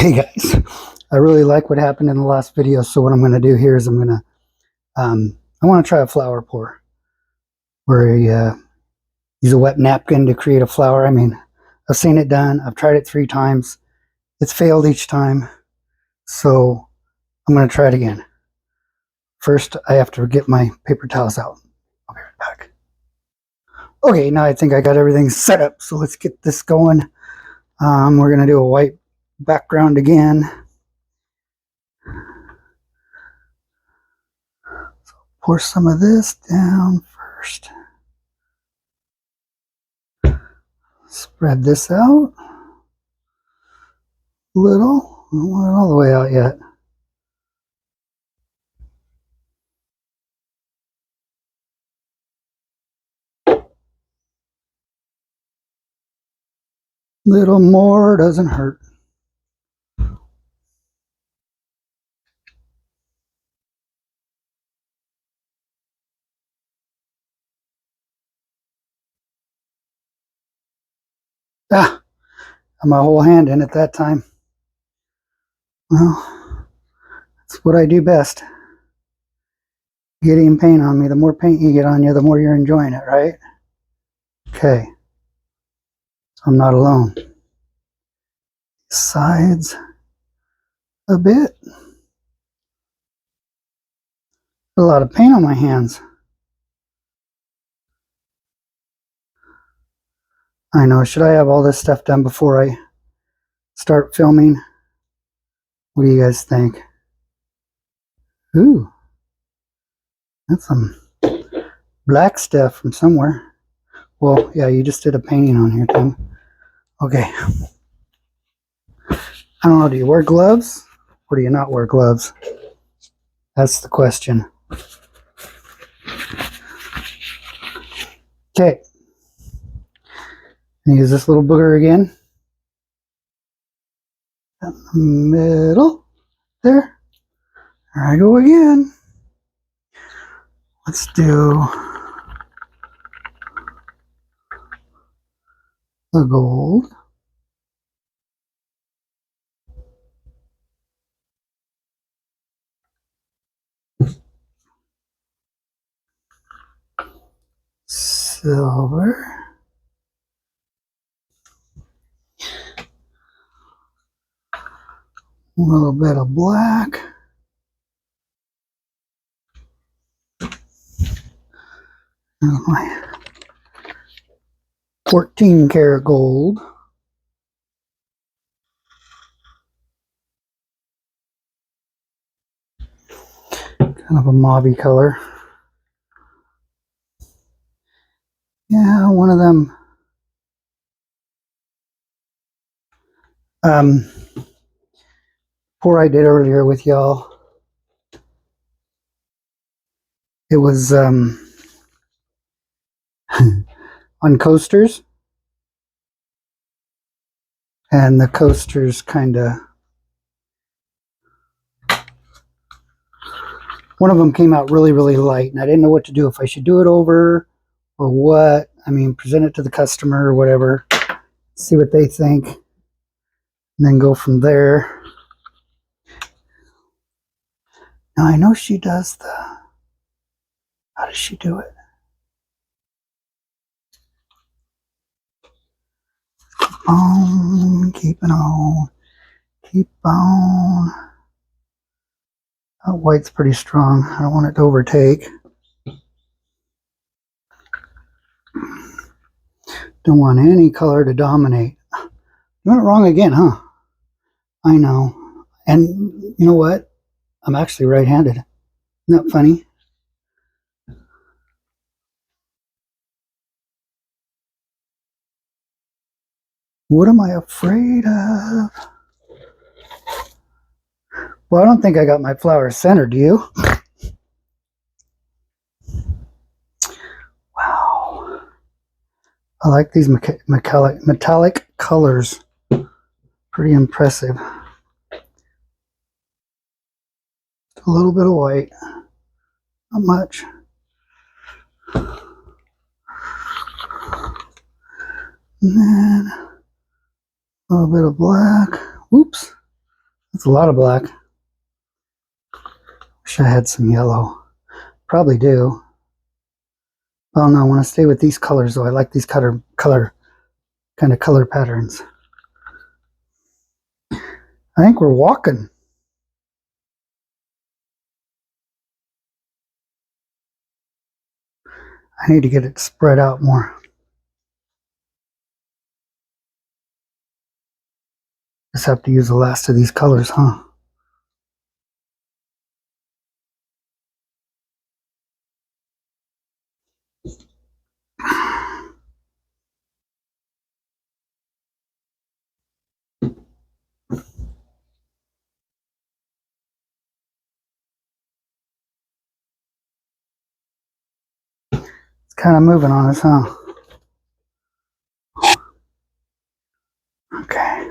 Okay guys, I really like what happened in the last video, so what I'm going to do here is I want to try a flower pour where you use a wet napkin to create a flower. I mean, I've seen it done. I've tried it 3 times. It's failed each time, so I'm going to try it again. First, I have to get my paper towels out. I'll be right back. Okay, now I think I got everything set up, so let's get this going. We're going to do a white background again. So pour some of this down first. Spread this out a little. I don't want it all the way out yet. Little more doesn't hurt. Got my whole hand in at that time. Well, that's what I do best. Getting paint on me. The more paint you get on you, the more you're enjoying it, right? Okay. So I'm not alone. Sides a bit. A lot of paint on my hands. I know. Should I have all this stuff done before I start filming? What do you guys think? Ooh. That's some black stuff from somewhere. Well, yeah, you just did a painting on here, Tim. Okay. I don't know, do you wear gloves? Or do you not wear gloves? That's the question. Okay. Use this little booger again. In the middle. There. There I go again. Let's do the gold. Silver. A little bit of black. And my 14 karat gold. Kind of a mauvey color. Yeah, one of them. Pour I did earlier with y'all. It was on coasters. And the coasters kind of, one of them came out really, really light, and I didn't know what to do, if I should do it over or what. I mean, present it to the customer or whatever, see what they think, and then go from there. Now I know she does how does she do it? Keep on, keep on. That white's pretty strong. I don't want it to overtake. Don't want any color to dominate. Doing it wrong again, huh? I know. And you know what? I'm actually right-handed. Isn't that funny? What am I afraid of? Well, I don't think I got my flower centered, do you? Wow. I like these metallic colors. Pretty impressive. A little bit of white. Not much. And then a little bit of black. Oops. That's a lot of black. Wish I had some yellow. Probably do. Oh no, I want to stay with these colors though. I like these kind of color patterns. I think we're walking. I need to get it spread out more. Just have to use the last of these colors, huh? It's kind of moving on us, huh? Okay.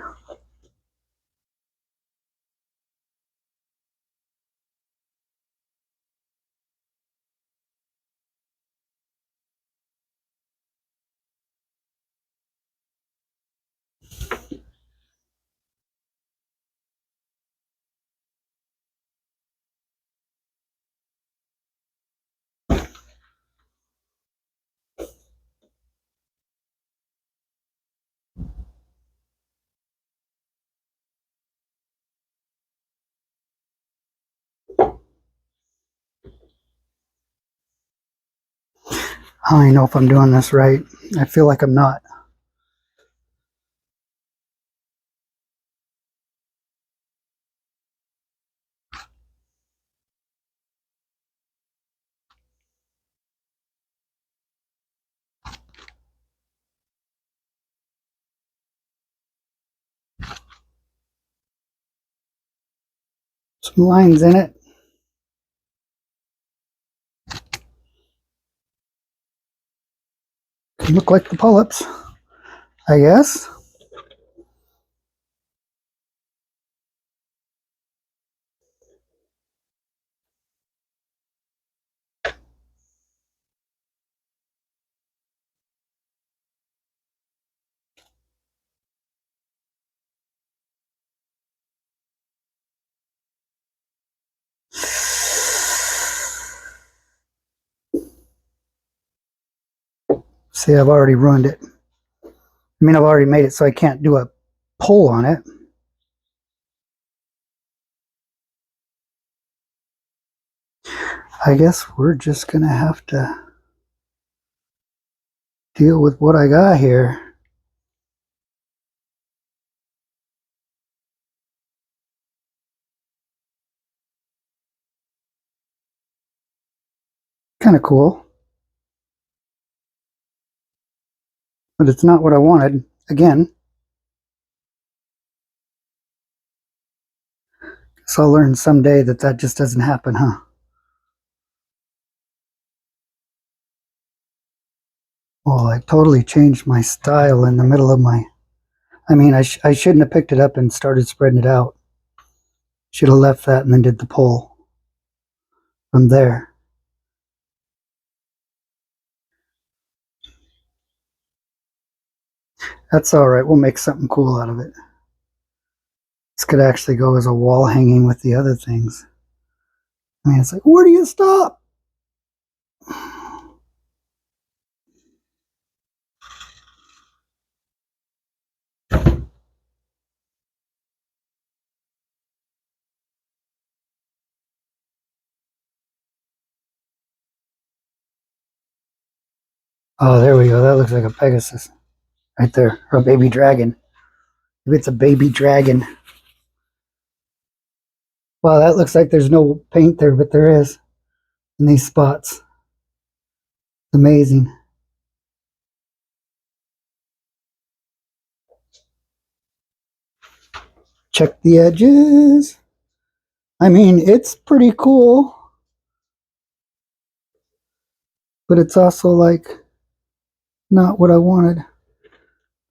I don't even know if I'm doing this right. I feel like I'm not. Some lines in it. Could look like the pull-ups, I guess. See, I've already ruined it. I mean, I've already made it so I can't do a pull on it. I guess we're just gonna have to deal with what I got here. Kind of cool. But it's not what I wanted. Again. So I'll learn someday that that just doesn't happen, huh? Well, I totally changed my style in the middle of my... I mean, I shouldn't have picked it up and started spreading it out. Should have left that and then did the pull from there. That's all right. We'll make something cool out of it. This could actually go as a wall hanging with the other things. I mean, it's like, where do you stop? Oh, there we go. That looks like a Pegasus right there, or a baby dragon. Maybe it's a baby dragon. Wow, that looks like there's no paint there, but there is in these spots. It's amazing. Check the edges. I mean, it's pretty cool, but it's also like not what I wanted.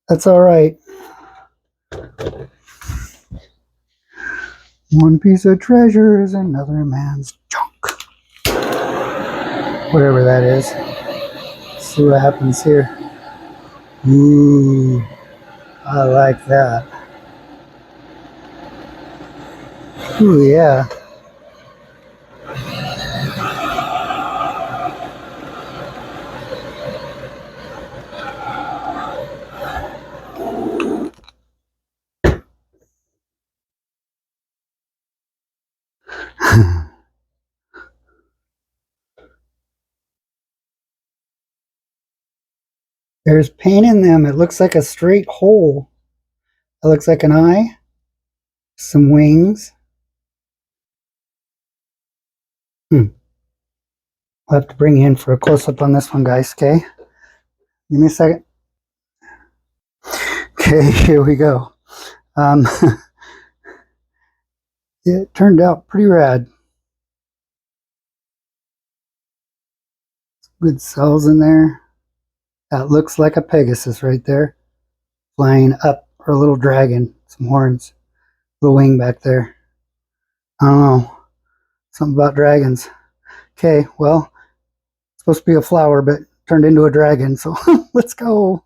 That's all right. One piece of treasure is another man's junk. Whatever that is. Let's see what happens here. Ooh, I like that. Ooh, yeah. There's paint in them. It looks like a straight hole. It looks like an eye, some wings. I'll have to bring you in for a close-up on this one, guys, okay? Give me a second. Okay, here we go. It turned out pretty rad. Good cells in there. That looks like a Pegasus right there. Flying up, or a little dragon. Some horns. Little wing back there. I don't know. Something about dragons. Okay, well, it's supposed to be a flower, but turned into a dragon, so let's go.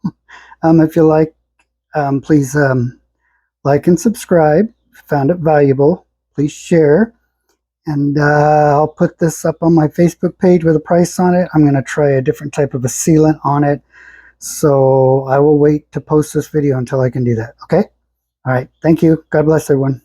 If you like, please like and subscribe. If you found it valuable, please share. And I'll put this up on my Facebook page with a price on it. I'm going to try a different type of a sealant on it. So I will wait to post this video until I can do that. Okay? All right. Thank you. God bless everyone.